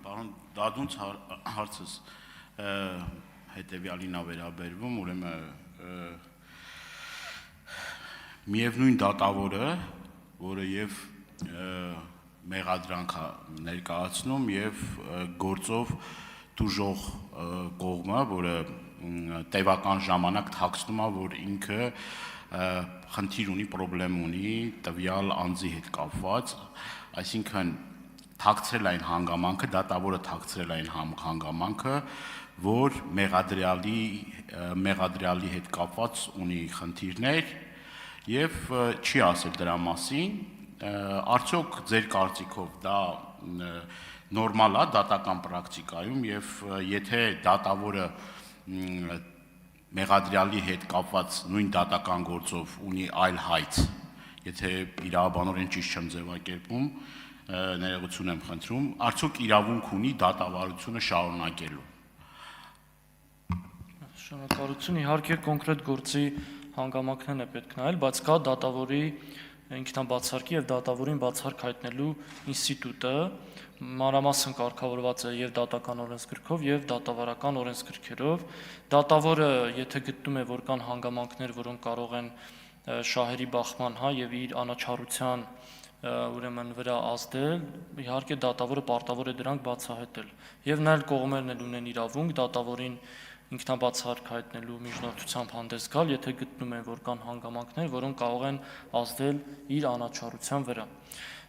Պարոն Դադունց հարցս հետևյալին վերաբերվում, ուրեմն միևնույն դատավորը, որը եւ մեղադրանք ներկայացնում եւ գործով դժոխ կողմը, որը տևական ժամանակ թաքցնում է, որ ինքը խնդիր ունի, խնդրեմ ունի տվյալ անձի հետ կապված, այսինքն թաքցրել այն հանգամանքը, դատավորը թաքցրել այն հանգամանքը, որ մեղադրյալի հետ կապված ունի խնդիրներ եւ չի ասել դրա մասին, արդյոք ձեր կարծիքով դա նորմալ է դատական պրակտիկայում եւ եթե դատավորը մեղադրյալի հետ կապված նույն դատական գործով ունի այլ հայց, եթե իրավաբանորեն ճիշտ չեմ ձևակերպում, ներողություն եմ խնդրում, արդյոք իրավունք ունի դատավարությունը շարունակելու։ Շնորհակալություն, իհարկե կոնկրետ գործի հանգամանքներն է պետք նայել, բայց կա դատավորի ինքնաբացարկի եւ դատավորին բացարկ հայտնելու ինստիտուտը, մանրամասն կարգավորված է եւ դատական օրենսգրքով եւ դատավարական օրենսգրքերով։ Դատավորը, եթե գտնում է, որ կան հանգամանքներ, որոնք կարող են շահերի բախման, եւ իր անաչառության ուրեմն վրա ազդել, իհարկե դատավորը պարտավոր է դրանք բացահայտել։ Եվ նա այլ կողմերն էլ ունեն իրավունք դատավորին ինքնաբացարկ հայտնելու միջնորդությամբ հանդես գալ, եթե գտնում են, որ կան հանգամանքներ, որոնք կարող են ազդել իր անաչառության վրա։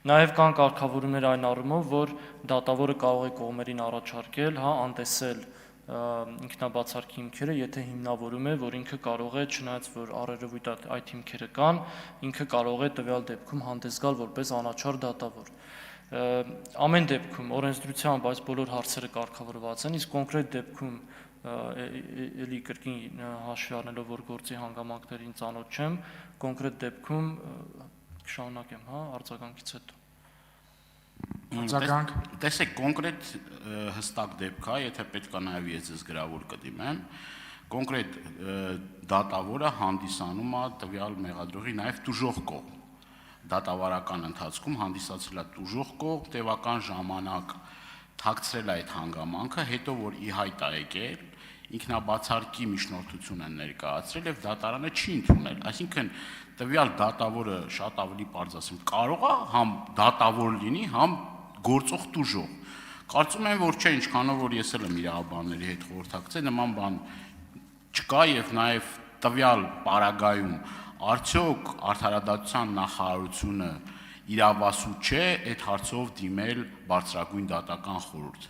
Նաև կան կարգավորումներ այն առումով, որ դատավորը կարող է կողմերին առաջարկել, անտեսել ինքնաբացարկի հիմքերը, եթե հիմնավորում է, որ ինքը կարող է, չնայած որ առերևույթ այդ հիմքերը կան, ինքը կարող է տվյալ դեպքում հանդես գալ որպես անաչառ դատավոր։ Ամեն դեպքում օրենսդրությամբ այս բոլոր հարցերը կարգավորված են, իսկ կոնկրետ դեպքում էլի կրկին հաշվի առնելով, որ գործի հանգամանքներին ծանոթ չեմ, կոնկրետ դեպքում կշարունակեմ, արձագանքից հետո։ Արձագանք։ Տեսեք, կոնկրետ հստակ դեպք է, եթե պետք է նաև ես ձեզ գրավոր կդիմեմ, կոնկրետ դատավորը հանդիսանում է տվյալ մեղադրողի նաև տուժող կողմ։ Դատավարական ընթացքում հանդիսացել է տուժող կողմ, տևական ժամանակ թաքցրել այդ հանգամանքը, հետո որ ի հայտ է եկել, ինքնաբացարկի միջնորդություն են ներկայացրել եւ դատարանը չի ընդունել։ Այսինքն տվյալ դատավորը շատ ավելի պարզ ասեմ, կարող է համ դատավոր լինի, համ գործող տուժող։ Կարծում եմ, որ չէ, ինչքանով որ ես էլ եմ իրավաբանների հետ խորհրդակցել, նման բան չկա եւ նաեւ տվյալ պարագայում արդյոք արդարադատության նախարարությունը իրավասու չէ այդ հարցով դիմել բարձրագույն դատական խորհուրդ։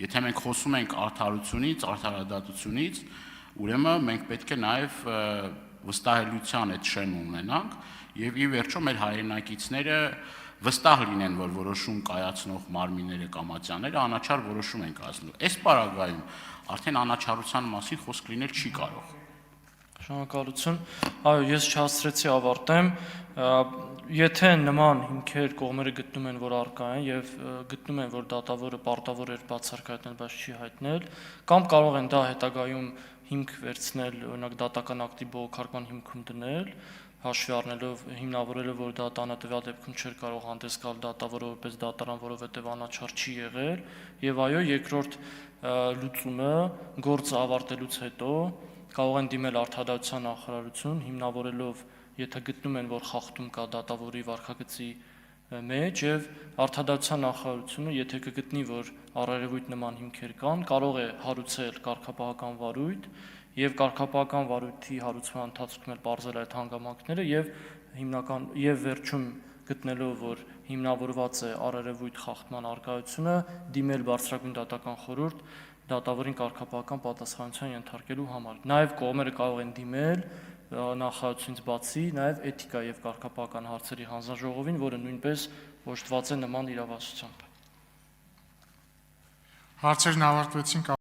Եթե մենք խոսում ենք արդարությունից, արդարադատությունից, ուրեմն մենք պետք է նաև վստահելիության այդ շեմը ունենանք եւ ի վերջո մեր հայրենակիցները վստահ լինեն, որ որոշում կայացնող մարմինները կամ ատյանները անաչառ որոշում են կայացնում։ Այս պարագայում արդեն անաչառության մասին խոսք լինել չի կարող։ Շնորհակալություն։ Այո, ես չհասցրեցի ավարտեմ։ Եթե նման հիմքեր կողմերը գտնում են, որ առկա են եւ գտնում են, որ դատավորը պարտավոր էր բացարկ հայտնել, բայց չի հայտնել, կամ կարող են դա հետագայում հիմք վերցնել, օրինակ դատական ակտի բողոքարկման հիմքում դնել, հաշվի առնելով հիմնավորելով, որ դատանը տվյալ դեպքում չէր կարող հանդես գալ դատավորը որպես դատարան, որովհետեւ անաչառ չի եղել, եւ այո, երկրորդ լուծումը գործը ավարտելուց հետո կարող են դիմել արդարադատության նախարարություն, հիմնավորելով, եթե գտնում են, որ խախտում կա դատավորի վարքագծի մեջ եւ արդարադատության նախարարությունը, եթե կգտնի, որ առերևույթ նման հիմքեր կան, կարող է հարուցել կարգապահական վարույթ եւ կարգապահական վարույթի հարուցման ընթացքում էլ բարձել այդ հանգամանքները եւ վերջում գտնելով, որ հիմնավորված է առերևույթ խախտման առկայությունը, դիմել բարձրագույն դատական խորհուրդ դատավորին կարգապահական պատասխանատվության ենթարկելու համար։ Նաև կողմերը կարող են դիմել նախարարությունից բացի նաև էթիկա եւ կարգապահական հարցերի հանձնաժողովին, որը նույնպես օժտված է նման իրավասությամբ։ Հարցերն ավարտվեցին։